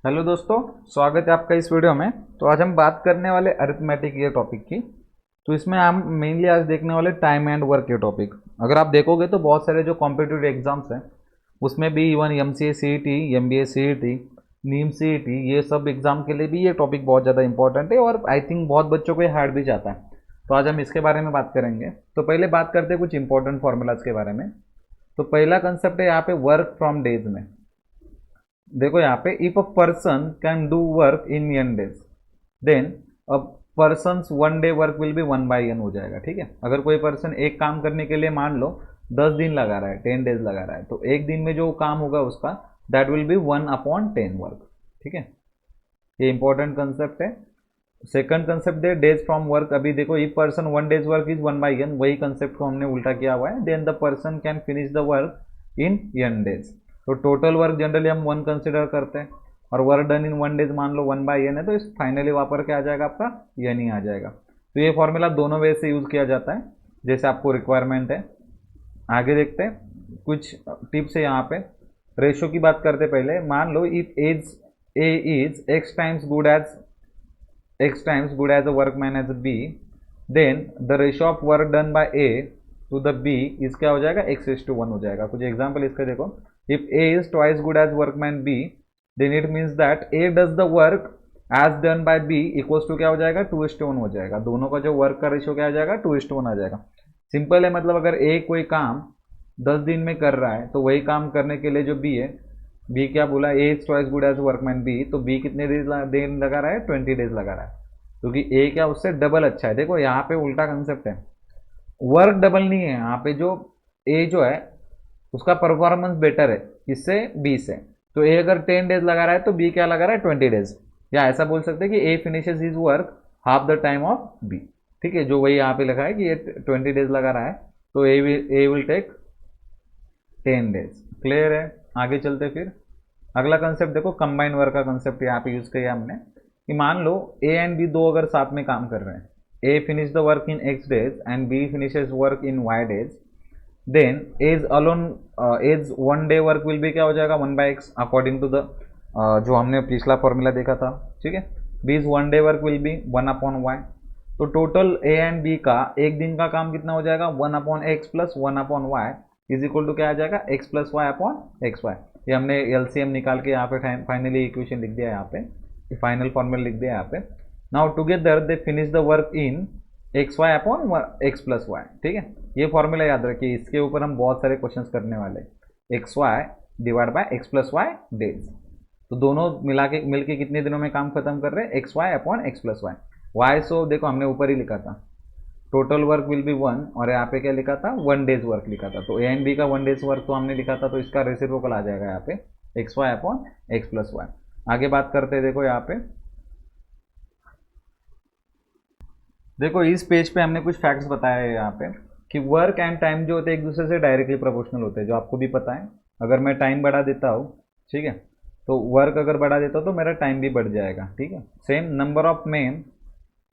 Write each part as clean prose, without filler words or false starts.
Hello दोस्तों, स्वागत है आपका इस वीडियो में। तो आज हम बात करने वाले अरिथमेटिक ये टॉपिक की। तो इसमें हम मेनली आज देखने वाले टाइम एंड वर्क ये टॉपिक। अगर आप देखोगे तो बहुत सारे जो कॉम्पिटिटिव एग्जाम्स हैं उसमें भी इवन एम सी ए सी ई टी, एम बी ए सी ई टी, नीम सी ई टी, ये सब एग्जाम के लिए भी ये टॉपिक बहुत ज़्यादा इंपॉर्टेंट है और आई थिंक बहुत बच्चों को ये हार्ड भी जाता है। तो आज हम इसके बारे में बात करेंगे। तो पहले बात करते हैं कुछ इंपॉर्टेंट फॉर्मूलाज के बारे में। तो पहला कंसेप्ट है यहाँ पे वर्क फ्रॉम डेज में। देखो यहाँ पे if a person can do work in n days then a person one day work will be one by n हो जाएगा। ठीक है, अगर कोई पर्सन एक काम करने के लिए मान लो 10 दिन लगा रहा है, 10 डेज लगा रहा है, तो एक दिन में जो काम होगा उसका दैट विल बी 1/10 वर्क। ठीक है, ये इंपॉर्टेंट कंसेप्ट है। सेकंड कंसेप्ट है डेज फ्रॉम वर्क। अभी देखो if person one days work is 1/n, वही कंसेप्ट को हमने उल्टा किया हुआ है। Then the person can finish the work in n days. तो टोटल वर्क जनरली हम 1 कंसिडर करते हैं और वर्क डन इन 1 डेज मान लो 1/n है, तो इस फाइनली वहाँ पर क्या आ जाएगा आपका n ही आ जाएगा। तो ये फॉर्मूला दोनों वे से यूज़ किया जाता है जैसे आपको रिक्वायरमेंट है। आगे देखते हैं कुछ टिप्स है यहाँ पे। रेशो की बात करते पहले। मान लो if as A is x times good as a workman as b, then the ratio of work done by a to the b is क्या हो जाएगा x:1 हो जाएगा। कुछ एग्जाम्पल इसका देखो। if a is twice good as workman b, then it means that a does the work as done by b equals to क्या हो जाएगा 2:1 हो जाएगा। दोनों का जो वर्क का रेशियो क्या आ जाएगा 2:1 आ जाएगा। सिंपल है, मतलब अगर a कोई काम 10 दिन में कर रहा है तो वही काम करने के लिए जो b है, बी क्या बोला, A is twice good as workman B, तो बी कितने दिन लगा रहा है 20 डेज लगा रहा है, क्योंकि ए क्या उससे डबल अच्छा है। देखो यहाँ पे उल्टा कंसेप्ट है, वर्क डबल नहीं है यहाँ पे। जो ए जो है उसका परफॉर्मेंस बेटर है इससे बी से, तो ए अगर 10 डेज लगा रहा है तो बी क्या लगा रहा है 20 डेज। या ऐसा बोल सकते हैं कि A finishes his work half the time of B. ठीक है, जो वही यहाँ पे लिखा है कि ये 20 डेज लगा रहा है तो ए विल टेक 10 डेज। क्लियर है, आगे चलते फिर। अगला कंसेप्ट देखो, कंबाइन वर्क का कंसेप्ट यहाँ पे यूज किया हमने कि मान लो ए एंड बी दो अगर साथ में काम कर रहे हैं, A finish the work in x days and B finishes work in y days, then as alone as one day work will be क्या हो जाएगा 1/x अकॉर्डिंग टू द जो हमने पिछला फॉर्मूला देखा था। ठीक है, B is one day work will be 1/y। तो टोटल ए एंड बी का एक दिन का काम कितना हो जाएगा 1/x plus 1/y is equal to क्या आ जाएगा x plus y upon x y. ये हमने एलसीएम निकाल के यहाँ पे फाइनली इक्वेशन लिख दिया है, यहाँ पे फाइनल फॉर्मूला लिख दिया है यहाँ पे। Now together they finish the work in x Y upon x plus y. ठीक है, ये फॉर्मूला याद रखिए, इसके ऊपर हम बहुत सारे क्वेश्चंस करने वाले हैं। X y divide by x plus y days. तो दोनों मिल के कितने दिनों में काम खत्म कर रहे हैं x Y upon x plus Y. Y so देखो हमने ऊपर ही लिखा था टोटल वर्क विल बी 1, और यहाँ पे क्या लिखा था 1 डेज वर्क लिखा था। तो ए एंड बी का 1 डेज वर्क तो हमने लिखा था, तो इसका रेसिप्रोकल आ जाएगा यहाँ पे x Y upon x plus y. आगे बात करते हैं, देखो यहाँ पे देखो इस पेज पे हमने कुछ फैक्ट्स बताया है यहाँ पे कि वर्क एंड टाइम जो होते हैं एक दूसरे से डायरेक्टली प्रोपोर्शनल होते हैं, जो आपको भी पता है। अगर मैं टाइम बढ़ा देता हूँ, ठीक है, तो वर्क अगर बढ़ा देता हूँ तो मेरा टाइम भी बढ़ जाएगा। ठीक है, same number of men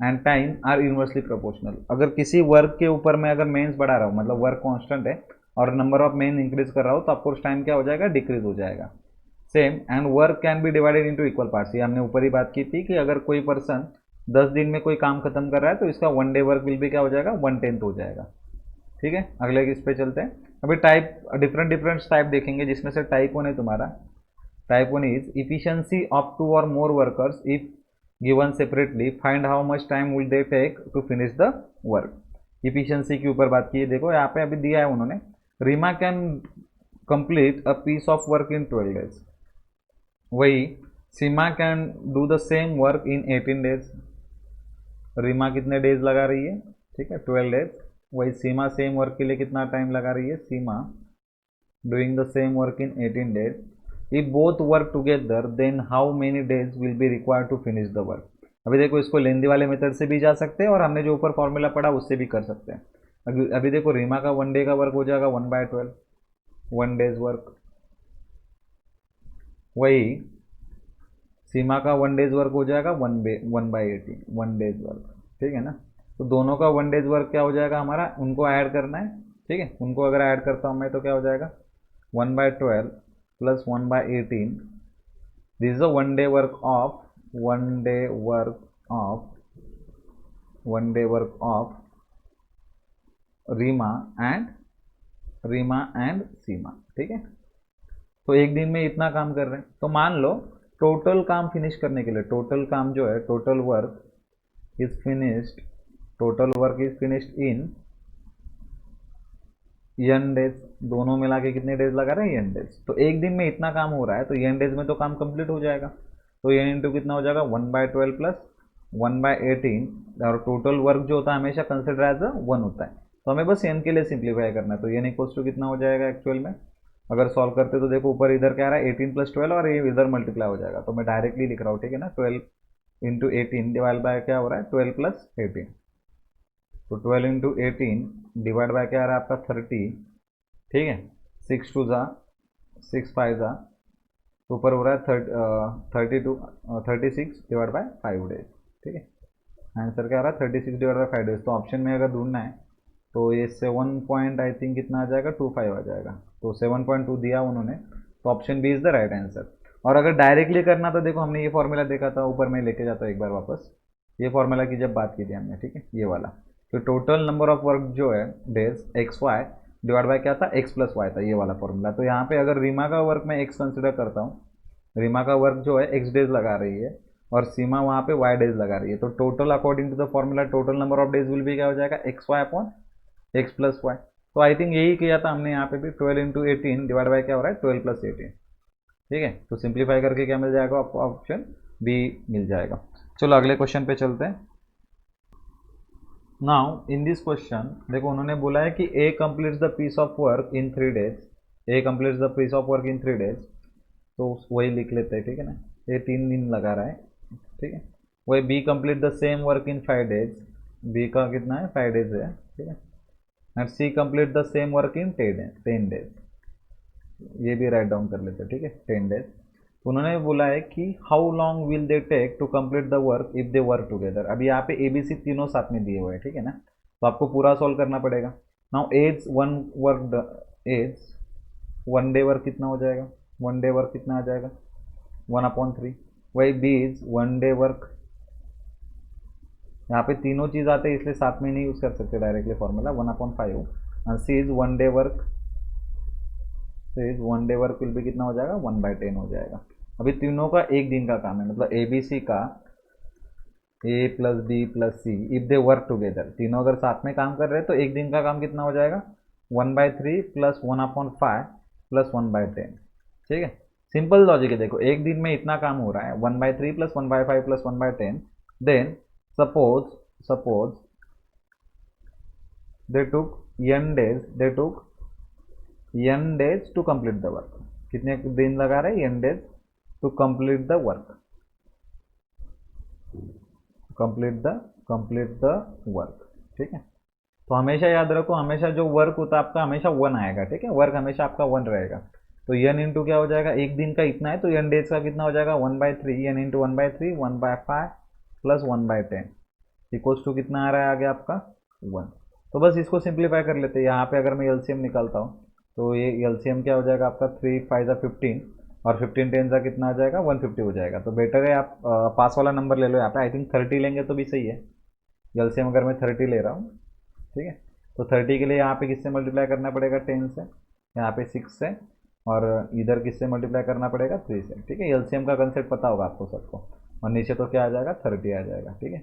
and time are inversely proportional. अगर किसी वर्क के ऊपर मैं अगर मेन्स बढ़ा रहा हूँ, मतलब वर्क कांस्टेंट है और नंबर ऑफ मेन इंक्रीज कर रहा हूँ, तो ऑफकोर्स टाइम क्या हो जाएगा डिक्रीज हो जाएगा। Same and work can be divided into equal parts. ये हमने ऊपर ही बात की थी कि अगर कोई पर्सन 10 दिन में कोई काम खत्म कर रहा है तो इसका 1 डे वर्क विल भी क्या हो जाएगा 1/10 हो जाएगा। ठीक है, अगले इस पे चलते हैं। अभी टाइप डिफरेंट टाइप देखेंगे, जिसमें से टाइप 1 है तुम्हारा। टाइप 1 इज इफिशियंसी ऑफ 2 और more workers if given separately find how much time will they take to finish the work। Efficiency के ऊपर बात की है। देखो यहाँ पे अभी दिया है उन्होंने, Reema can complete a piece of work in 12 days. वही Seema can do the same work in 18 days. Reema कितने डेज लगा रही है, ठीक है 12 डेज। वही सीमा सेम वर्क के लिए कितना टाइम लगा रही है, Seema doing the same work in 18 days. If both work together, then how many days will be required to finish the work। अभी देखो इसको लेंदी वाले मेथड से भी जा सकते हैं और हमने जो ऊपर फॉर्मूला पढ़ा उससे भी कर सकते हैं। अभी देखो रीमा का 1 डे का वर्क हो जाएगा 1/12, 1 डेज वर्क। वही सीमा का 1 डेज वर्क हो जाएगा 1/18, 1 डेज वर्क। ठीक है ना, तो दोनों का 1 डेज वर्क क्या हो जाएगा हमारा, उनको ऐड करना है। ठीक है, उनको अगर ऐड करता हूँ मैं तो क्या हो जाएगा 1/12 plus 1/18 this is a one day work of Reema and Seema, ठीक है। तो एक दिन में इतना काम कर रहे हैं, तो मान लो टोटल काम फिनिश करने के लिए, टोटल काम जो है, total work is finished in n days, दोनों मिला के कितने डेज लगा रहे हैं, एन डेज। तो एक दिन में इतना काम हो रहा है, तो एन डेज में तो काम कंप्लीट हो जाएगा। तो एन इंटू कितना हो जाएगा, 1/12 प्लस 1/18, और टोटल वर्क जो होता है हमेशा कंसिडर एज 1 होता है। तो हमें बस एन के लिए सिंप्लीफाई करना है। तो एन इक्वल्स टू कितना हो जाएगा एक्चुअल में, अगर सॉल्व करते तो देखो ऊपर इधर क्या आ रहा है, 18 + 12, और ये इधर मल्टीप्लाई हो जाएगा। तो मैं डायरेक्टली लिख रहा हूँ, ठीक है ना, 12 इंटू 18 डिवाइड बाय क्या हो रहा है, 12 + 18। तो 12 इंटू 18 डिवाइड बाय क्या आ रहा है आपका 30, ठीक है। 6 2 ज़ा 6 5 ज़ा, तो ऊपर हो रहा है 36 डिवाइड बाय 5 डेज, ठीक है। आंसर क्या आ रहा है, 36 डिवाइड बाय 5 डेज। तो ऑप्शन में अगर ढूंढना है तो ये 7 पॉइंट आई थिंक कितना आ जाएगा, 25 आ जाएगा। तो 7.2 दिया उन्होंने, तो option B is the right answer. और अगर डायरेक्टली करना तो देखो हमने ये फॉर्मूला देखा था, ऊपर में लेके जाता हूँ एक बार वापस, ये फॉर्मूला की जब बात की थी हमने, ठीक है, ये वाला। तो टोटल नंबर ऑफ वर्क जो है डेज XY डिवाइड बाय क्या था, X + Y था, ये वाला फॉर्मूला। तो यहाँ पे अगर रीमा का वर्क मैं X कंसिडर करता हूँ, रीमा का वर्क जो है X डेज लगा रही है और सीमा वहाँ पे Y डेज लगा रही है, तो total according to the formula total number of days will भी क्या हो जाएगा, XY अपॉन X + Y। तो आई थिंक यही किया था हमने यहाँ पे भी, 12 इंटू 18 डिवाइड बाय क्या हो रहा है, 12 + 18, ठीक है। तो सिंप्लीफाई करके क्या मिल जाएगा आपको, ऑप्शन बी मिल जाएगा। चलो अगले क्वेश्चन पे चलते हैं। नाउ इन दिस क्वेश्चन देखो उन्होंने बोला है कि A completes the piece of work in 3 days, A completes the piece of work in 3 days, तो वही लिख लेते हैं, ठीक है ना। ये 3 दिन लगा रहा है, ठीक है। वही B complete the same work in 5 days, B का कितना है, 5 डेज है, ठीक है। And C complete the same work in 10 days, ये भी राइट डाउन कर लेते हैं, ठीक है, 10 डेज। उन्होंने बोला है कि how long will they take to complete the work if they work together. अभी यहाँ पे ABC तीनों साथ में दिए हुए हैं, ठीक है ना, तो आपको पूरा सॉल्व करना पड़ेगा। Now as one day work कितना हो जाएगा, वन डे वर्क कितना आ जाएगा, 1/3। वही B is one day work, यहाँ पे तीनों चीज़ आते हैं इसलिए साथ में नहीं यूज़ कर सकते डायरेक्टली फॉर्मूला, 1/5। और C is one day work, one day work will भी कितना हो जाएगा, 1/10 हो जाएगा। अभी तीनों का एक दिन का काम है, मतलब ABC का A + B + C if they work together, तीनों अगर साथ में काम कर रहे हैं तो एक दिन का काम कितना हो जाएगा, 1/3 + 1/5 + 1/10, ठीक है। सिंपल लॉजिक है, देखो एक दिन में इतना काम हो रहा है, 1/3 + 1/5 + 1/10, then suppose they took n days to complete the work, कितने दिन लगा रहे हैं, n days to complete the work, complete the work, ठीक है। तो हमेशा याद रखो, हमेशा जो वर्क होता है आपका हमेशा 1 आएगा, ठीक है, वर्क हमेशा आपका 1 रहेगा। तो n इंटू क्या हो जाएगा, एक दिन का इतना है तो n डेज का कितना हो जाएगा, 1/3, n इंटू 1/3 1/5 + 1/10 इक्वल्स टू कितना आ रहा है आगे आपका 1। तो बस इसको सिंप्लीफाई कर लेते हैं। यहाँ पे अगर मैं LCM निकालता हूँ तो ये LCM क्या हो जाएगा आपका, 3 5 ज़ा 15 और 15 10 ज़ा कितना आ जाएगा, 150 हो जाएगा। तो बेटर है आप पास वाला नंबर ले लो, यहाँ पे आई थिंक 30 लेंगे तो भी सही है। LCM अगर मैं 30 ले रहा हूँ, ठीक है, तो 30 के लिए यहाँ पे किससे मल्टीप्लाई करना पड़ेगा, 10 से, यहाँ पे 6 से, और इधर किससे मल्टीप्लाई करना पड़ेगा, 3 से, ठीक है। LCM का कंसेप्ट पता होगा आपको सबको। और नीचे तो क्या आ जाएगा, 30 आ जाएगा, ठीक है।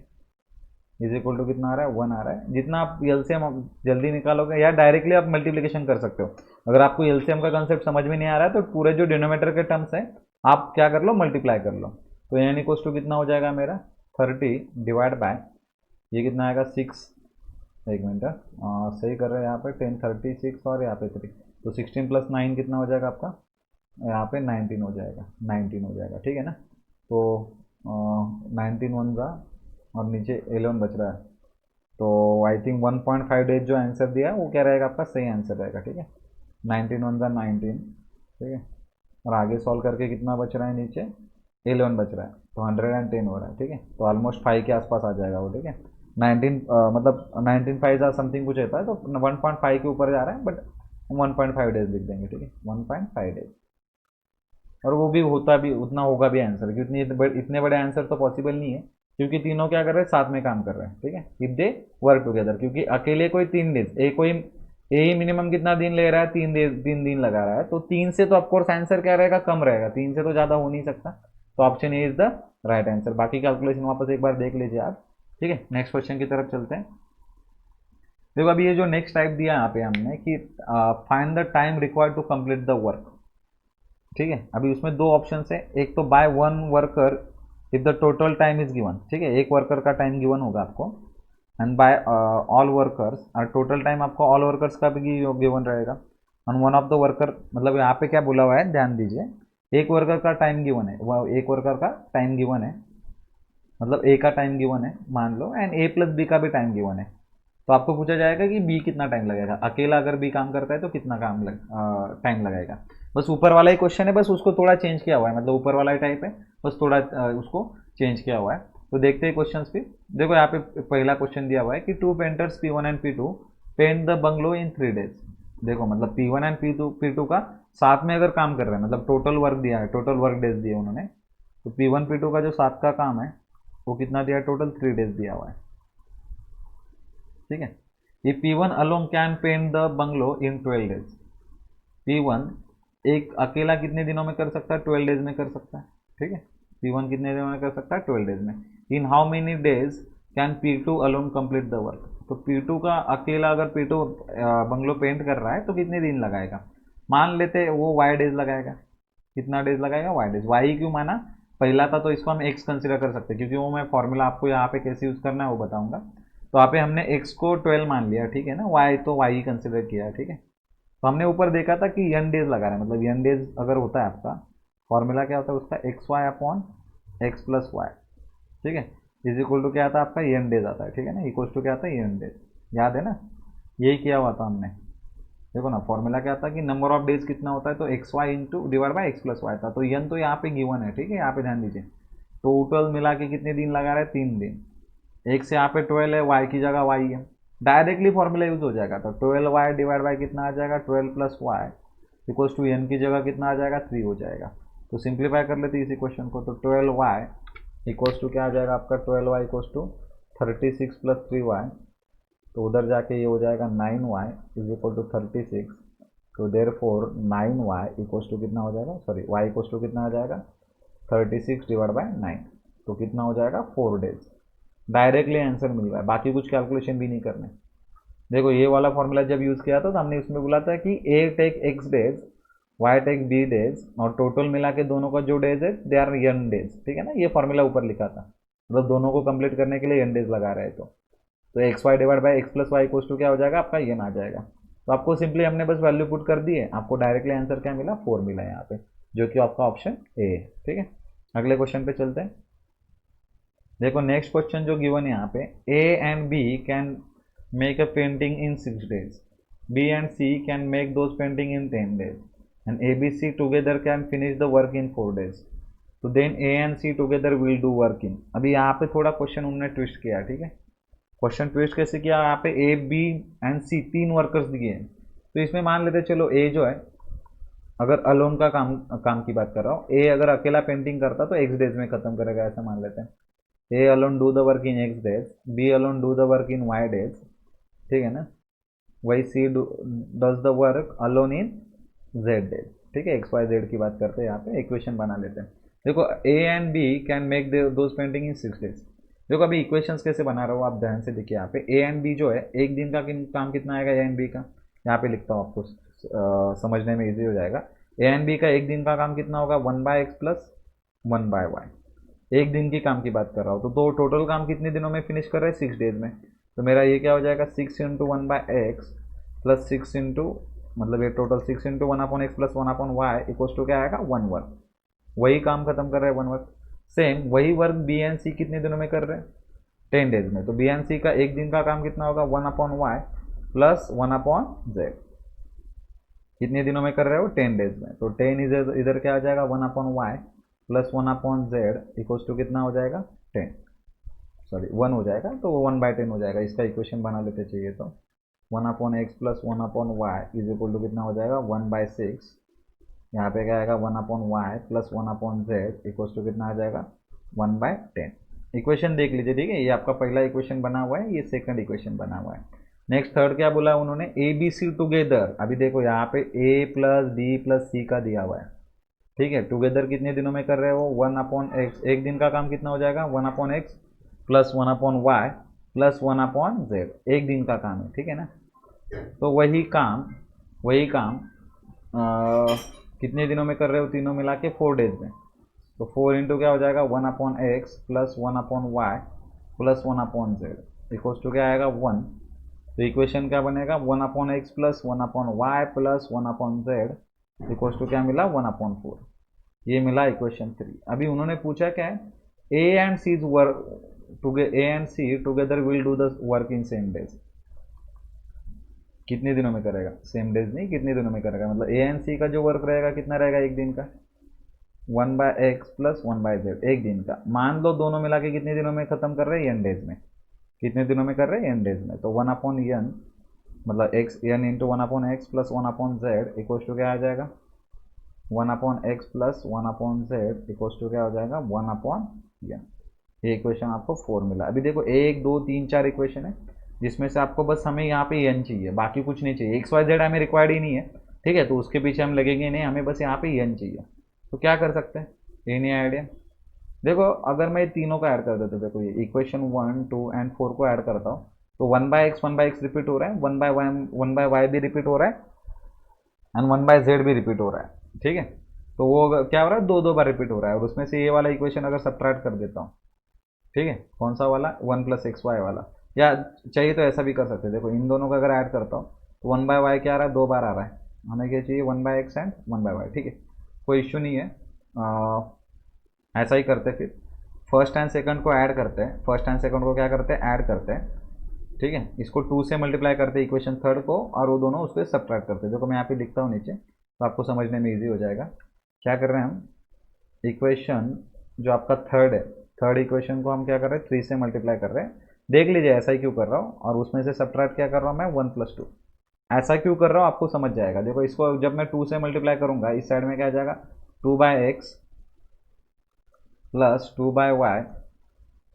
इज इक्वल टू कितना आ रहा है, 1 आ रहा है। जितना आप LCM जल्दी निकालोगे, या डायरेक्टली आप मल्टीप्लिकेशन कर सकते हो। अगर आपको LCM का कंसेप्ट समझ में नहीं आ रहा है तो पूरे जो डिनोमीटर के टर्म्स हैं आप क्या कर लो, मल्टीप्लाई कर लो। तो n इक्वल्स टू कितना हो जाएगा मेरा, 30 डिवाइड बाय ये कितना आएगा, 6, एक मिनट सही कर रहे हैं यहाँ पे, 10 36 और यहाँ पे 3, तो 16 + 9 कितना हो जाएगा आपका, यहाँ पे 19 हो जाएगा, 19 हो जाएगा, ठीक है ना। तो 19 1 ज़ा और नीचे 11 बच रहा है, तो आई थिंक 1.5 डेज जो आंसर दिया है वो क्या रहेगा आपका, सही आंसर रहेगा, ठीक है। 19 1 ज़ा 19, ठीक है। और आगे सॉल्व करके कितना बच रहा है, नीचे 11 बच रहा है, तो 110 हो रहा है, ठीक है। तो ऑलमोस्ट 5 के आसपास आ जाएगा वो, ठीक है। 19 मतलब 19 5 ज़ा समथिंग कुछ रहता है, तो 1.5 के ऊपर जा रहा है, बट 1.5 डेज लिख देंगे, ठीक है, 1.5 डेज। और वो भी होता भी उतना होगा भी आंसर, क्योंकि इतने बड़े आंसर तो पॉसिबल नहीं है, क्योंकि तीनों क्या कर रहे हैं, साथ में काम कर रहे हैं, ठीक है, इफ दे वर्क टुगेदर। क्योंकि अकेले कोई 3 डेज, ए ही मिनिमम कितना दिन ले रहा है, 3 दिन लगा रहा है, तो 3 से तो ऑफकोर्स आंसर क्या रहेगा, कम रहेगा, 3 से तो ज़्यादा हो नहीं सकता। तो option A is the right answer. बाकी कैलकुलेशन वापस एक बार देख लीजिए आप, ठीक है। नेक्स्ट क्वेश्चन की तरफ चलते हैं। देखो अभी ये जो नेक्स्ट टाइप दिया यहाँ पे हमने कि find the time required to complete the work, ठीक है। अभी उसमें दो ऑप्शन है, एक तो by one worker if the total time is given, ठीक है, एक वर्कर का टाइम गिवन होगा आपको, एंड बाय ऑल वर्कर्स, और टोटल टाइम आपको ऑल वर्कर्स का भी गिवन रहेगा, and one of the worker, मतलब यहाँ पे क्या बोला हुआ है ध्यान दीजिए, एक वर्कर का टाइम गिवन है, वह एक वर्कर का टाइम गिवन है, मतलब ए का टाइम गिवन है मान लो, एंड ए प्लस बी का भी टाइम गिवन है। तो आपको पूछा जाएगा कि बी कितना टाइम लगेगा, अकेला अगर बी काम करता है तो कितना टाइम लगाएगा। बस ऊपर वाला ही क्वेश्चन है, बस उसको थोड़ा चेंज किया हुआ है, मतलब ऊपर वाला ही टाइप है, बस थोड़ा उसको चेंज किया हुआ है। तो देखते हैं क्वेश्चन भी। देखो यहाँ पे पहला क्वेश्चन दिया हुआ है कि 2 painters P1 and P2 paint the bungalow in 3 days. देखो मतलब P1 एंड P2 का साथ में अगर काम कर रहे हैं, मतलब टोटल वर्क दिया है, टोटल वर्क डेज दिए उन्होंने, तो P1 P2 का जो साथ का काम है वो कितना दिया है, टोटल 3 डेज दिया हुआ है, ठीक है। ये P1 alone can paint the bungalow in 12 days. P1 एक अकेला कितने दिनों में कर सकता है, 12 डेज में कर सकता है, ठीक है। P1 कितने दिनों में कर सकता है, 12 डेज में। इन how many days can P2 alone complete the work. तो P2 का अकेला अगर P2 बंगलो पेंट कर रहा है तो कितने दिन लगाएगा, मान लेते वो y डेज लगाएगा। कितना डेज लगाएगा, y डेज। y क्यों माना, पहला था तो इसको हम x कंसिडर कर सकते हैं, क्योंकि वो मैं फॉर्मूला आपको यहाँ पे कैसे यूज़ करना है वो बताऊंगा। तो यहाँ पे हमने x को 12 मान लिया, ठीक है ना, y तो y ही कंसिडर किया, ठीक है। तो हमने ऊपर देखा था कि n डेज लगा रहा है, मतलब n डेज अगर होता है आपका, फॉर्मूला क्या होता है उसका, x Y upon x plus y, ठीक है, इज इक्वल टू क्या आता है आपका, n डेज आता है, ठीक है ना, इक्वल टू क्या आता है, n डेज। याद है ना, यही किया हुआ था हमने। देखो ना फॉर्मूला क्या था कि नंबर ऑफ डेज कितना होता है, तो x y into divide by x plus y था। तो n तो यहाँ पे गिवन है, ठीक है, यहाँ पे ध्यान दीजिए। टोटल मिला के कितने दिन लगा रहा है, 3 दिन। एक से यहाँ पे 12 है, y की जगह y है, डायरेक्टली फॉर्मूला यूज हो जाएगा। तो 12y डिवाइड बाई कितना आ जाएगा, 12 plus y equals to n की जगह कितना आ जाएगा, 3 हो जाएगा। तो सिंप्लीफाई कर लेते हैं इसी क्वेश्चन को, तो 12y इक्वल्स टू क्या आ जाएगा आपका, 12y equals to 36 plus 3y, तो उधर जाके ये हो जाएगा 9y इज इक्वल टू 36। तो there four 9y equals to कितना हो जाएगा, सॉरी y इक्वल्स टू कितना आ जाएगा, 36 डिवाइड बाई 9, तो कितना हो जाएगा, 4 डेज। डायरेक्टली आंसर मिल रहा है, बाकी कुछ कैलकुलेशन भी नहीं करने। देखो ये वाला फॉर्मूला जब यूज़ किया था तो हमने इसमें बोला था कि A take X days, Y take B days, और टोटल मिला के दोनों का जो डेज है दे आर n डेज, ठीक है ना, ये फॉर्मूला ऊपर लिखा था, मतलब दोनों को कंप्लीट करने के लिए n डेज लगा रहे हैं। तो x y divide by x plus y equals to क्या हो जाएगा आपका, n आ जाएगा। तो आपको सिंपली हमने बस वैल्यू पुट कर दी है, आपको डायरेक्टली आंसर क्या मिला, 4 मिला यहाँ पे, जो कि आपका ऑप्शन ए है, ठीक है। अगले क्वेश्चन पे चलते हैं। देखो नेक्स्ट क्वेश्चन जो गिवन है यहाँ पे, A and B can make a painting in 6 days, B and C can make those painting in 10 days, and A B C together can finish the work in 4 days. तो then A and C together will do work in. अभी यहाँ पे थोड़ा question उन्होंने twist किया, ठीक है। Question twist कैसे किया, यहाँ पे A B and C 3 workers दिए हैं, तो इसमें मान लेते चलो ए जो है, अगर अलोन का काम की बात कर रहा हूँ, ए अगर अकेला पेंटिंग करता तो x डेज में खत्म करेगा, ऐसा मान लेते हैं। A alone do the work in x days, B alone do the work in y days, ठीक है ना, वही C does the work alone in z days, ठीक है, एक्स वाई जेड की बात करते हैं, यहाँ पे इक्वेशन बना लेते हैं। देखो A and B can make those painting in 6 days. देखो अभी इक्वेशंस कैसे बना रहा हूँ आप ध्यान से देखिए, यहाँ पे ए एंड बी जो है, एक दिन का काम कितना आएगा ए एंड बी का, यहाँ पे लिखता हूँ आपको समझने में इजी हो जाएगा। ए एंड बी का एक दिन का काम कितना होगा, 1/x प्लस 1/y, एक दिन की काम की बात कर रहा हूँ। तो टोटल काम कितने दिनों में फिनिश कर रहे हैं, 6 डेज में। तो मेरा ये क्या हो जाएगा, 6 इंटू 1/x प्लस 6 इंटू, मतलब ये total 6 into 1/x plus 1/y equals to क्या आएगा, 1 वर्क। वही काम खत्म कर रहे हैं, 1 वर्क। सेम वही वर्क बी एंड सी कितने दिनों में कर रहे हैं, 10 डेज में। तो बी एंड सी का एक दिन का काम कितना होगा, 1/y प्लस 1/z, कितने दिनों में कर रहे हो, 10 डेज में। तो 10 इधर क्या आ जाएगा, 1/y plus 1/z equals to कितना हो जाएगा, 10, सॉरी 1 हो जाएगा, तो 1/10 हो जाएगा। इसका इक्वेशन बना लेते चाहिए तो 1/x plus 1/y is equal to कितना हो जाएगा, 1/6 यहाँ पे क्या आएगा 1/y plus 1/z equals to कितना आ जाएगा 1/10। इक्वेशन देख लीजिए, ठीक है, ये आपका पहला इक्वेशन बना हुआ है, ये सेकंड इक्वेशन बना हुआ है। नेक्स्ट थर्ड क्या बोला उन्होंने, ए बी सी टुगेदर। अभी देखो यहाँ पे ए प्लस बी प्लस सी का दिया हुआ है, ठीक है। टुगेदर कितने दिनों में कर रहे हो 1/x, एक दिन का काम कितना हो जाएगा 1/x plus 1/y plus 1/z, एक दिन का काम है, ठीक है ना। तो वही काम कितने दिनों में कर रहे हो, तीनों मिला के 4 डेज में। तो 4 इंटू क्या हो जाएगा 1/x plus 1/y plus 1/z equals to क्या आएगा 1। तो इक्वेशन क्या बनेगा 1/x plus 1/y plus 1/z equals to क्या मिला 1/4। ये मिला इक्वेशन 3। अभी उन्होंने पूछा क्या है, A and C together will do the work in same days. कितने दिनों में करेगा, सेम डेज नहीं, कितने दिनों में करेगा, मतलब ए एंड सी का जो वर्क रहेगा कितना रहेगा एक दिन का 1/x प्लस 1/z, एक दिन का। मान लो दोनों मिला के कितने दिनों में खत्म कर रहे हैं, एन डेज में। कितने दिनों में कर रहे हैं, एन डेज में। तो 1/n मतलब x n into 1/x plus 1/z equals to क्या आ जाएगा 1/x plus 1/z equals to क्या हो जाएगा 1/n। ये इक्वेशन आपको 4 मिला। अभी देखो 1 2 3 4 इक्वेशन है, जिसमें से आपको बस हमें यहाँ पे n चाहिए, बाकी कुछ नहीं चाहिए। एक्स वाई जेड हमें रिक्वायर्ड ही नहीं है, ठीक है, तो उसके पीछे हम लगेंगे नहीं, हमें बस यहाँ पे n चाहिए। तो क्या कर सकते हैं, ये नहीं आइडिया। देखो अगर मैं तीनों को ऐड कर देता हूँ, देखो ये इक्वेशन 1 2 एंड 4 को ऐड करता हूँ, तो 1/x रिपीट हो रहा है, 1/y भी रिपीट हो रहा है एंड 1/z भी रिपीट हो रहा है, ठीक है। तो वो क्या हो रहा है, दो दो बार रिपीट हो रहा है। और उसमें से ये वाला इक्वेशन अगर सब्ट्रैक्ट कर देता हूँ, ठीक है, कौन सा वाला 1 प्लस एक्स वाई वाला, या चाहिए तो ऐसा भी कर सकते हैं। देखो इन दोनों को अगर ऐड करता हूँ तो 1/y क्या आ रहा है, 2 बार आ रहा है, हमें क्या चाहिए 1/x एंड 1/y, ठीक है, कोई इश्यू नहीं है। ऐसा ही करते फिर फर्स्ट एंड सेकंड को ऐड करते हैं, फर्स्ट एंड सेकंड को क्या करते हैं ऐड करते हैं, ठीक है। इसको 2 से मल्टीप्लाई करते हैं इक्वेशन थर्ड को, और वो दोनों उसको सब्ट्रैक्ट करते हैं। देखो मैं यहाँ पे लिखता हूँ नीचे, तो आपको समझने में ईजी हो जाएगा। क्या कर रहे हैं हम, इक्वेशन जो आपका थर्ड है, थर्ड इक्वेशन को हम क्या कर रहे हैं 3 से मल्टीप्लाई कर रहे हैं। देख लीजिए ऐसा ही क्यों कर रहा हूँ, और उसमें से सब्ट्रैक्ट क्या कर रहा हूँ मैं 1 + 2। ऐसा क्यों कर रहा हूँ आपको समझ जाएगा। देखो इसको जब मैं 2 से मल्टीप्लाई करूँगा, इस साइड में क्या आ जाएगा 2/x plus 2/y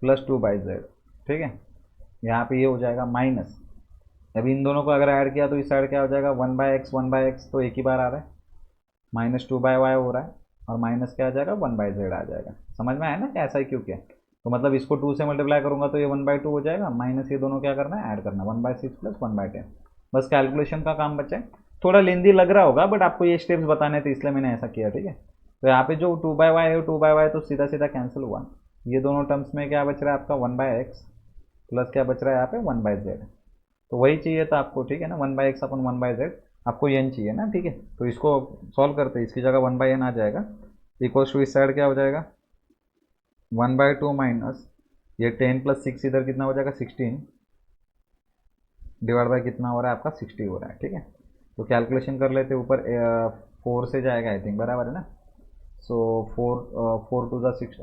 plus 2/z, ठीक है। यहाँ पे ये हो जाएगा माइनस। अभी इन दोनों को अगर ऐड किया तो इस साइड क्या हो जाएगा 1/x तो एक ही बार आ रहा है, माइनस 2/y हो रहा है, और माइनस क्या आ जाएगा 1/z आ जाएगा। समझ में आया ना कि ऐसा ही क्यों किया। तो मतलब इसको 2 से मल्टीप्लाई करूंगा तो ये 1/2 हो जाएगा, माइनस ये दोनों क्या करना है ऐड करना 1/6 प्लस 1/10। बस कैलकुलेशन का काम बचा है। थोड़ा लेंदी लग रहा होगा, बट आपको ये स्टेप्स बताने थे इसलिए मैंने ऐसा किया, ठीक है। तो यहाँ पे जो 2/y है 2/y तो सीधा सीधा कैंसिल हुआ। ये दोनों टर्म्स में क्या बच रहा है आपका 1/x प्लस क्या बच रहा है यहाँ पे 1/z। तो वही चाहिए था आपको, ठीक है ना, 1/x अपन 1/z, आपको n चाहिए ना, ठीक है। तो इसको सॉल्व करते हैं, इसकी जगह 1/n आ जाएगा इक्वल्स टू इस साइड क्या हो जाएगा 1/2 माइनस ये 10 + 6 इधर कितना हो जाएगा 16 डिवाइड बाय कितना हो रहा है आपका 60 हो रहा है, ठीक है। तो कैलकुलेशन कर लेते ऊपर 4 से जाएगा आई थिंक, बराबर है ना। सो 4 2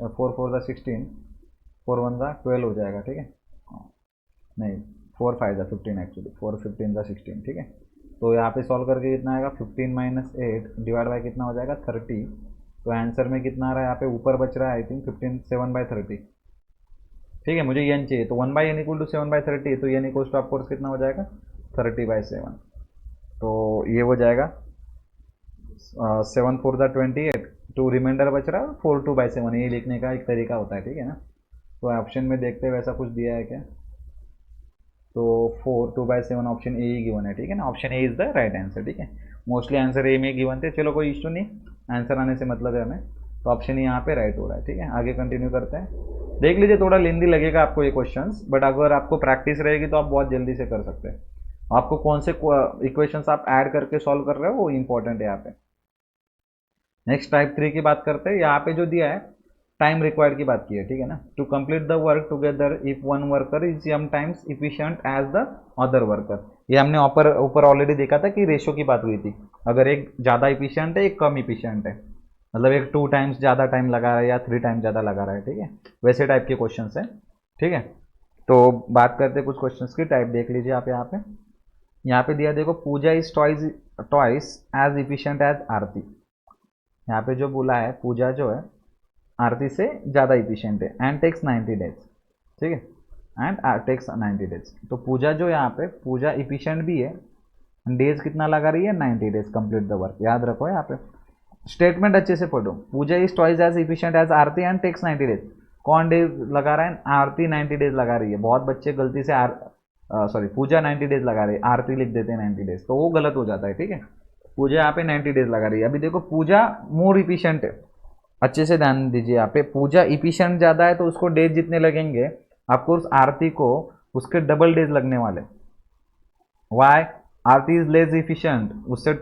4 4 16 4 1 12 हो जाएगा, ठीक है। नहीं 4 5 15 एक्चुअली 4 15 16, ठीक है। तो यहाँ पे सॉल्व करके कितना आएगा 15 - 8 डिवाइड बाय कितना हो जाएगा 30। तो आंसर में कितना आ रहा है यहाँ पे ऊपर बच रहा है आई थिंक 7/30, ठीक है। मुझे n चाहिए, तो 1/n = 7/30, तो n = ऑफकोर्स कितना हो जाएगा 30/7। तो ये हो जाएगा 7 4 28, टू रिमाइंडर बच रहा है 4/2/7, ये लिखने का एक तरीका होता है, ठीक है ना। तो ऑप्शन में देखते हैं वैसा कुछ दिया है क्या, तो 4/2/7 ऑप्शन ए ही गिवन है, ठीक है ना। Option A is the right answer, ठीक है। मोस्टली आंसर ए में गिवन थे, चलो कोई इशू नहीं, आंसर आने से मतलब है हमें। तो ऑप्शन यहाँ पे राइट हो रहा है, ठीक है। आगे कंटिन्यू करते हैं। देख लीजिए थोड़ा लेंदी लगेगा आपको ये क्वेश्चंस, बट अगर आपको प्रैक्टिस रहेगी तो आप बहुत जल्दी से कर सकते हैं। आपको कौन से इक्वेशंस आप ऐड करके सॉल्व कर रहे हो वो इंपॉर्टेंट है यहाँ पे। नेक्स्ट टाइप 3 की बात करते हैं। यहाँ पे जो दिया है टाइम रिक्वायर्ड की बात की है, ठीक है ना। To complete the work together if one worker is sometimes efficient as the other worker. ये हमने ऊपर ऑलरेडी देखा था कि रेशो की बात हुई थी। अगर एक ज़्यादा इफिशिएंट है एक कम इफिशिएंट है, मतलब एक 2 टाइम्स ज़्यादा टाइम लगा रहा है या 3 टाइम्स ज़्यादा लगा रहा है, ठीक है, वैसे टाइप के क्वेश्चन है, ठीक है। तो बात करते हैं कुछ क्वेश्चन की, टाइप देख लीजिए आप यहाँ पे दिया देखो Pooja is twice as efficient as Aarti. यहाँ पे जो बोला है पूजा जो है आरती से ज़्यादा इफिशियंट है एंड टेक्स 90 डेज, ठीक है, एंड टेक्स 90 डेज। तो पूजा जो यहाँ पे पूजा इफिशियंट भी है, डेज कितना लगा रही है 90 डेज कंप्लीट द वर्क, याद रखो यहाँ पे स्टेटमेंट अच्छे से पढ़ो। Pooja is twice as efficient as Aarti and takes 90 days. कौन डेज लगा रहा है? आरती 90 डेज लगा रही है। बहुत बच्चे गलती से सॉरी पूजा 90 डेज लगा रही है, आरती लिख देते हैं 90 डेज, तो वो गलत हो जाता है, ठीक है। पूजा यहाँ पे 90 डेज लगा रही है। अभी देखो पूजा मोर इफिशियंट है, अच्छे से ध्यान दीजिए यहाँ पे, पूजा इफिशियंट ज़्यादा है तो उसको डेज जितने लगेंगे आपको उस आरती को उसके डबल डेज लगने वाले। Why? Aarti is less efficient, उससे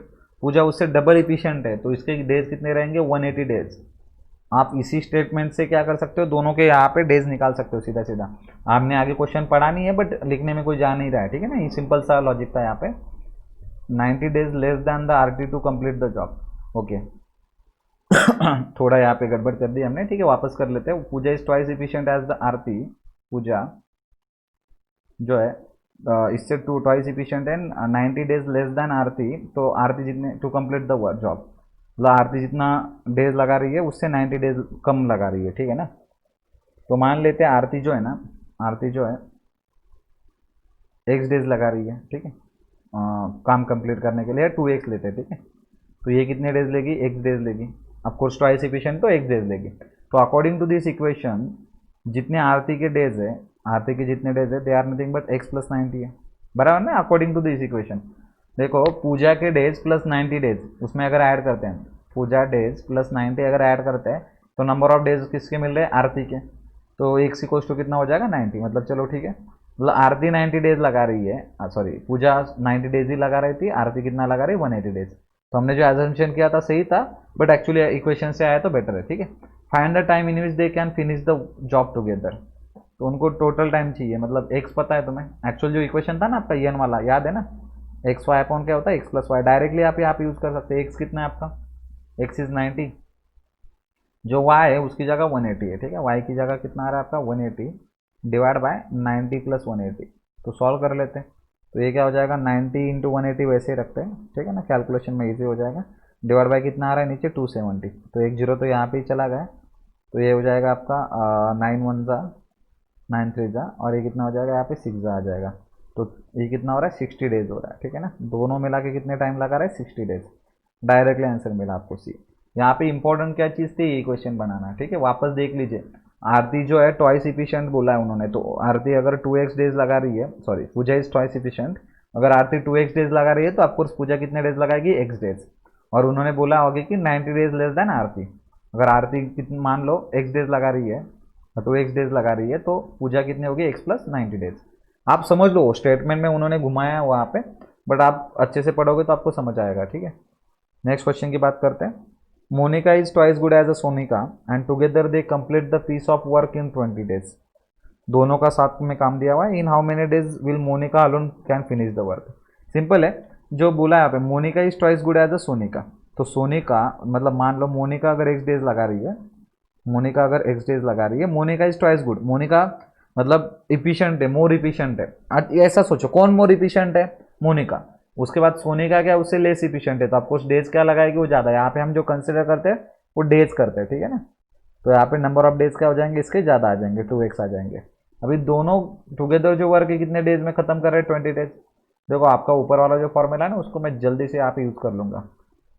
पूजा उससे डबल इफिशियंट है, तो इसके डेज कितने रहेंगे 180 डेज। आप इसी स्टेटमेंट से क्या कर सकते हो, दोनों के यहाँ पे डेज निकाल सकते हो सीधा सीधा। आपने आगे क्वेश्चन पढ़ा नहीं है बट लिखने में कोई जा नहीं रहा है, ठीक है ना, ये सिंपल सा लॉजिक था यहाँ पे। 90 days less than the Aarti to complete the job. Okay थोड़ा यहाँ पे गड़बड़ कर दी हमने, ठीक है, वापस कर लेते हैं। Pooja is twice efficient as the Aarti, Pooja जो है इससे टू ट्वाइस इफिशियंट है 90 डेज लेस देन आरती, तो आरती जितने टू कंप्लीट द जॉब, मतलब आरती जितना डेज लगा रही है उससे 90 डेज कम लगा रही है, ठीक है ना। तो मान लेते हैं आरती जो है ना, आरती जो है एक्स डेज लगा रही है, ठीक है, काम कंप्लीट करने के लिए 2x लेते हैं, ठीक है। तो ये कितने डेज लेगी? एक्स डेज लेगी। ऑफकोर्स ट्वाइस इफिशियंट तो एक्स डेज लेगी। तो अकॉर्डिंग टू दिस इक्वेशन जितने आरती के डेज है, आरती के जितने डेज है they are nothing but x plus 90 है, बराबर ना। अकॉर्डिंग टू दिस इक्वेशन देखो पूजा के डेज प्लस 90 डेज, उसमें अगर ऐड करते हैं पूजा डेज प्लस 90 अगर ऐड करते हैं तो नंबर ऑफ डेज किसके मिल रहे हैं? आरती के। तो x इक्वल्स टू कितना हो जाएगा 90, मतलब चलो ठीक है, मतलब आरती 90 डेज लगा रही है, सॉरी पूजा 90 डेज ही लगा रही थी, आरती कितना लगा रही है 180 डेज। तो हमने जो एजम्पशन किया था सही था, बट एक्चुअली इक्वेशन से आया तो बेटर है, ठीक है। Find the time in which they can finish the job together, तो उनको टोटल टाइम चाहिए, मतलब x पता है तुम्हें, एक्चुअल जो इक्वेशन था ना आपका एन वाला याद है ना, एक्स वाई अपॉन क्या होता है x प्लस वाई, डायरेक्टली आप यहाँ पे यूज कर सकते हैं। x कितना है आपका? x इज 90, जो y है उसकी जगह 180 है, ठीक है, y की जगह कितना आ रहा है आपका 180 डिवाइड बाय 90 प्लस 180। तो सॉल्व कर लेते हैं, तो ये क्या हो जाएगा 90 इंटू 180 वैसे ही रखते हैं, ठीक है ना, कैलकुलेशन में इजी हो जाएगा। डिवाइड बाय कितना आ रहा है नीचे 270, तो एक जीरो तो यहाँ पे ही चला गया, तो ये हो जाएगा आपका 9 1 जा 9 3 जा, और ये कितना हो जाएगा यहाँ पे 6 जा आ जाएगा। तो ये कितना हो रहा है 60 डेज हो रहा है, ठीक है ना, दोनों मिला के कितने टाइम लगा रहा है 60 डेज। डायरेक्टली आंसर मिला आपको सी। यहाँ पे इंपॉर्टेंट क्या चीज़ थी, ये क्वेश्चन बनाना, ठीक है, वापस देख लीजिए। आरती जो है ट्वाइस इफिशियंट बोला है उन्होंने, तो आरती अगर 2x डेज लगा रही है, sorry Pooja is twice efficient, अगर आरती 2x डेज लगा रही है तो ऑफकोर्स पूजा कितने डेज लगाएगी x डेज, और उन्होंने बोला होगा कि 90 डेज लेस देन आरती। अगर आरती कितने मान लो x डेज लगा रही है, 2x डेज लगा रही है, तो पूजा कितने होगी x प्लस 90 डेज। आप समझ लो स्टेटमेंट में उन्होंने घुमाया है वहाँ पे, बट आप अच्छे से पढ़ोगे तो आपको समझ आएगा, ठीक है। नेक्स्ट क्वेश्चन की बात करते हैं। Monika is twice good as a Sonika and together they complete the piece of work in 20 days. दोनों का साथ में काम दिया हुआ है। In how many days will Monika alone can finish the work. Simple है, जो बोला है यहाँ पे Monika is twice good as a Sonika, तो सोनिका मतलब मान लो मोनिका अगर x डेज लगा रही है, मोनिका अगर x डेज लगा रही है, Monika is twice good, Monika मतलब इफिशियंट है, मोर इफिशियंट है। ऐसा सोचो कौन मोर इफिशियंट है? मोनिका। उसके बाद सोनिका क्या उससे लेस इफिशियंट है, तो आपको डेज क्या लगाएगी वो ज़्यादा है। यहाँ पे हम जो कंसिडर करते हैं वो डेज करते हैं, ठीक है ना। तो यहाँ पे नंबर ऑफ डेज क्या हो जाएंगे इसके ज़्यादा आ जाएंगे, 2x आ जाएंगे। अभी दोनों टुगेदर जो वर्क है कितने डेज में खत्म कर रहे हैं 20 डेज। देखो आपका ऊपर वाला जो फॉर्मूला है ना उसको मैं जल्दी से यहाँ पे यूज़ कर लूँगा।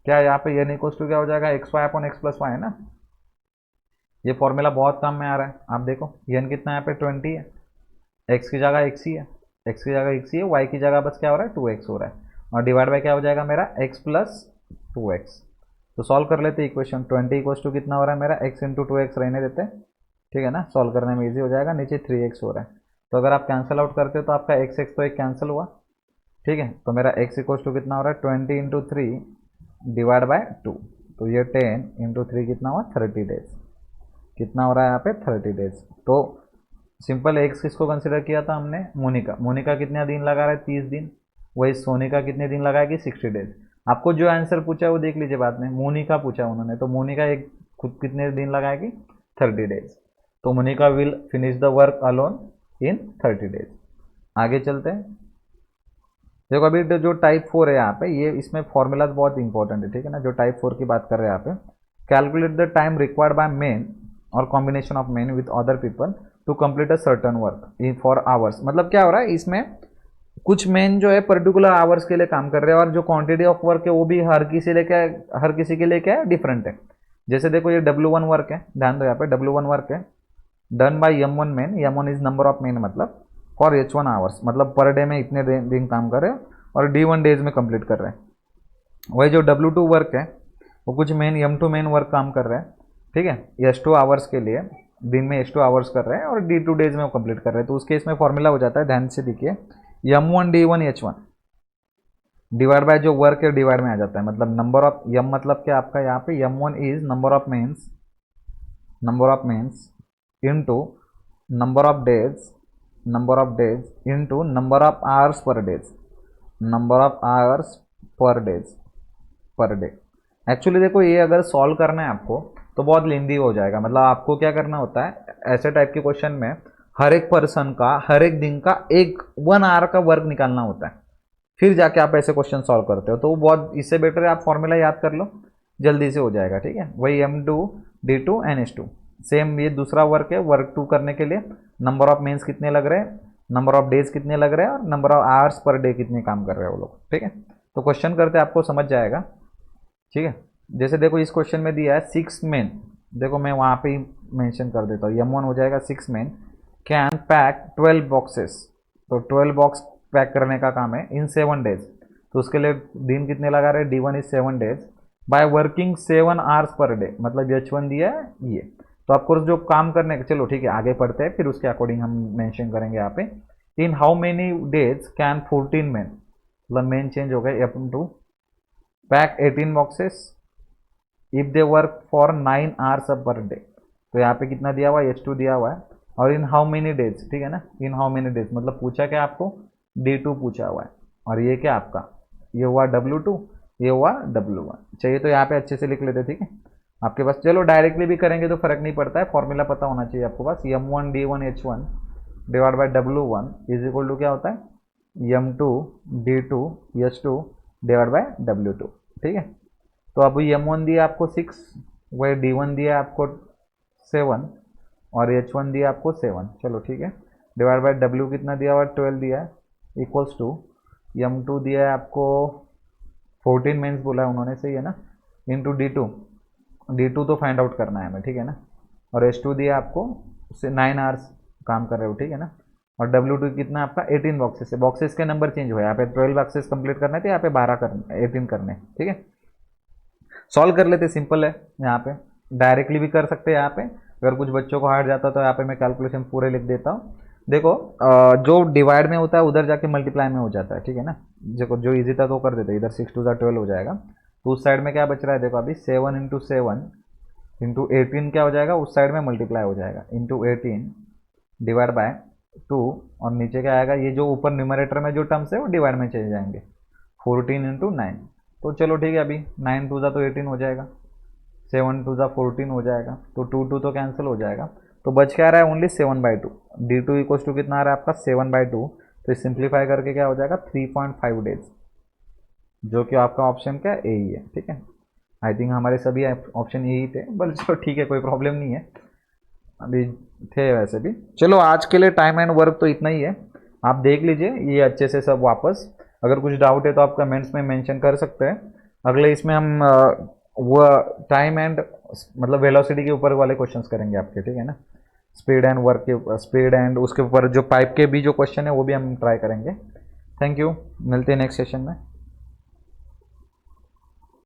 क्या यहाँ पे एन इक्वल्स टू क्या हो जाएगा x Y upon x plus y है ना, ये फॉर्मूला बहुत काम में आ रहा है। आप देखो एन कितना यहाँ पे 20 है, एक्स की जगह एक्स ही है, एक्स की जगह एक्स ही है, वाई की जगह बस क्या हो रहा है 2x हो रहा है, और डिवाइड बाय क्या हो जाएगा मेरा x प्लस 2x। तो सॉल्व कर लेते हैं इक्वेशन। 20 इक्वल्स टू कितना हो रहा है मेरा x इंटू 2x रहने देते हैं, ठीक है ना, सॉल्व करने में इजी हो जाएगा। नीचे 3x हो रहा है, तो अगर आप कैंसिल आउट करते हो तो आपका x तो एक कैंसिल हुआ, ठीक है। तो मेरा x इक्वल्स टू कितना हो रहा है 20 इंटू 3 डिवाइड बाय 2, तो ये 10 इंटू 3 कितना हुआ 30 डेज, कितना हो रहा है यहाँ पे 30 डेज। तो सिंपल एक्स किसको कंसिडर किया था हमने? मोनिका। मोनिका कितने दिन लगा रहा है 30 दिन, वही सोनिका कितने दिन लगाएगी 60 डेज। आपको जो आंसर पूछा है वो देख लीजिए बाद में, मोनिका पूछा उन्होंने, तो मोनिका एक खुद कितने दिन लगाएगी 30 डेज। तो Monika will finish the work alone in 30 days. आगे चलते हैं। देखो अभी जो टाइप 4 है यहाँ पे, ये इसमें फॉर्मूलाज बहुत इंपॉर्टेंट है, ठीक है ना, जो टाइप 4 की बात कर रहे हैं यहाँ पे, calculate the time required by men और combination of men with other people to complete a certain work for hours. मतलब क्या हो रहा है इसमें, कुछ मेन जो है पर्टिकुलर आवर्स के लिए काम कर रहे हैं और जो क्वांटिटी ऑफ वर्क है वो भी हर किसी के लिए क्या है, डिफरेंट है। जैसे देखो ये W1 वर्क है, ध्यान दो यहाँ पे W1 वर्क है done by M1 main, M1 is number of main मतलब फॉर H1 आवर्स, मतलब पर डे में इतने दिन काम कर रहे हैं और D1 डेज में कंप्लीट कर रहे हैं। वही जो W2 वर्क है वो कुछ मेन M2 मेन वर्क काम कर रहे हैं, ठीक है, H2 आवर्स के लिए, दिन में H2 आवर्स कर रहे हैं और D2 डेज में वो कंप्लीट कर रहे हैं। तो उस केस में फॉर्मूला हो जाता है, ध्यान से देखिए, M1 D1 H1 divide bye जो वर्क है डिवाइड में आ जाता है, मतलब नंबर ऑफ M मतलब क्या आपका यहाँ पे M1 is number of mens into number of days into number of hours per day. Actually देखो ये अगर सॉल्व करना है आपको तो बहुत लेंदी हो जाएगा। मतलब आपको क्या करना होता है ऐसे टाइप के क्वेश्चन में, हर एक पर्सन का हर एक दिन का 1 आवर का वर्क निकालना होता है, फिर जाके आप ऐसे क्वेश्चन सॉल्व करते हो। तो वो बहुत, इससे बेटर है आप फॉर्मूला याद कर लो, जल्दी से हो जाएगा, ठीक है। वही M2 D2 NH2 सेम ये दूसरा वर्क है। वर्क 2 करने के लिए नंबर ऑफ मेंस कितने लग रहे हैं, नंबर ऑफ डेज कितने लग रहे हैं और number of hours per day कितने काम कर रहे हैं वो लोग, ठीक है। तो क्वेश्चन करते आपको समझ जाएगा, ठीक है। जैसे देखो इस क्वेश्चन में दिया है 6 मेन, देखो मैं वहाँ पे ही मेंशन कर देता हूँ, M1 हो जाएगा 6 मेन कैन पैक 12 बॉक्सेस। तो 12 बॉक्स पैक करने का काम है इन 7 डेज, तो उसके लिए दिन कितने लगा रहे हैं, D1 is 7 days by working 7 hours per day, मतलब H1 दिया है ये। तो आपको जो काम करने का, चलो ठीक है आगे पढ़ते हैं, फिर उसके अकॉर्डिंग हम मेंशन करेंगे यहाँ पे। इन how many days can 14 main, मतलब मेन चेंज हो गए M2 pack 18 boxes if they work for 9 hours per day. तो यहाँ पे कितना दिया हुआ है, H2 दिया हुआ है और इन हाउ मेनी डेज, ठीक है ना, इन हाउ मेनी डेज मतलब पूछा क्या आपको, D2 पूछा हुआ है और ये क्या आपका, ये हुआ W2, ये हुआ W1 चाहिए। तो यहाँ पे अच्छे से लिख लेते, ठीक है आपके पास। चलो डायरेक्टली भी करेंगे तो फर्क नहीं पड़ता है, फॉर्मूला पता होना चाहिए आपको पास। M1 D1 H1 divide by W1 is equal to क्या होता है, M2 D2 H2 divide by W2, ठीक है। तो अब M1 दिया आपको 6, वही D1 दिया आपको 7 और H1 दिया आपको 7, चलो ठीक है, डिवाइड बाय W कितना दिया हुआ 12 दिया है, इक्वल्स टू M2 दिया है आपको 14 मेंस बोला है उन्होंने, सही है ना, इंटू D2 तो फाइंड आउट करना है हमें, ठीक है ना, और H2 दिया आपको 9 आवर्स काम कर रहे हो, ठीक है ना, और W2 कितना आपका 18 बॉक्सेस है। बॉक्सेस के नंबर चेंज हुए, यहाँ पे 12 बॉक्सेस कंप्लीट करने थे, यहाँ पे 18 करने, ठीक है। सॉल्व कर लेते, सिंपल है। यहाँ पे डायरेक्टली भी कर सकते हैं, यहाँ पे अगर कुछ बच्चों को हार्ड जाता तो यहाँ पे मैं कैलकुलेशन पूरे लिख देता हूँ। देखो जो डिवाइड में होता है उधर जाके मल्टीप्लाई में हो जाता है, ठीक है ना। देखो जो इजी था तो कर देते, इधर 6 2 12 हो जाएगा, तो उस साइड में क्या बच रहा है, देखो अभी 7 इंटू 7 इंटू 18 क्या हो जाएगा, उस साइड में मल्टीप्लाई हो जाएगा, इंटू 18 डिवाइड बाय 2 और नीचे क्या आएगा, ये जो ऊपर न्यूमरेटर में जो टर्म्स है वो डिवाइड में चले जाएंगे, 14 इंटू 9। तो चलो ठीक है, अभी 9 2 तो 18 हो जाएगा, 7 2 14 हो जाएगा, तो 2 तो कैंसिल हो जाएगा, तो बच क्या आ रहा है ओनली 7/2। D2 इक्वल्स टू कितना आ रहा है आपका 7/2, तो सिंप्लीफाई करके क्या हो जाएगा 3.5 डेज, जो कि आपका ऑप्शन क्या ए ही है, ठीक है। आई थिंक हमारे सभी ऑप्शन यही थे, बट चलो ठीक है, कोई प्रॉब्लम नहीं है, अभी थे वैसे भी। चलो आज के लिए टाइम एंड वर्क तो इतना ही है, आप देख लीजिए ये अच्छे से सब वापस। अगर कुछ डाउट है तो आप कमेंट्स में मेंशन कर सकते हैं। अगले इसमें हम वो टाइम एंड मतलब वेलोसिटी के ऊपर वाले क्वेश्चंस करेंगे आपके, ठीक है ना, स्पीड एंड वर्क के, स्पीड एंड उसके ऊपर जो पाइप के भी जो क्वेश्चन है वो भी हम ट्राई करेंगे। थैंक यू, मिलते हैं नेक्स्ट सेशन में।